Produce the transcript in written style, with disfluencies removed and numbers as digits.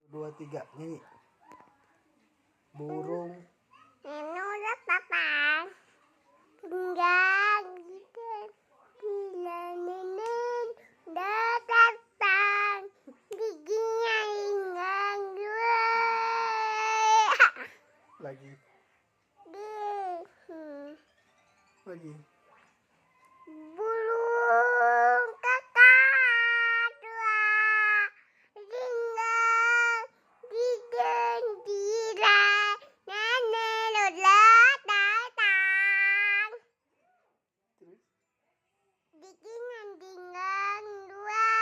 dua, tiga, nyanyi. Burung menurut papan tinggal gitu bila nenek datang giginya ingat gue lagi lagi. burung kakak tua tinggal di jendela nenek udah datang Terus giginya tinggal dua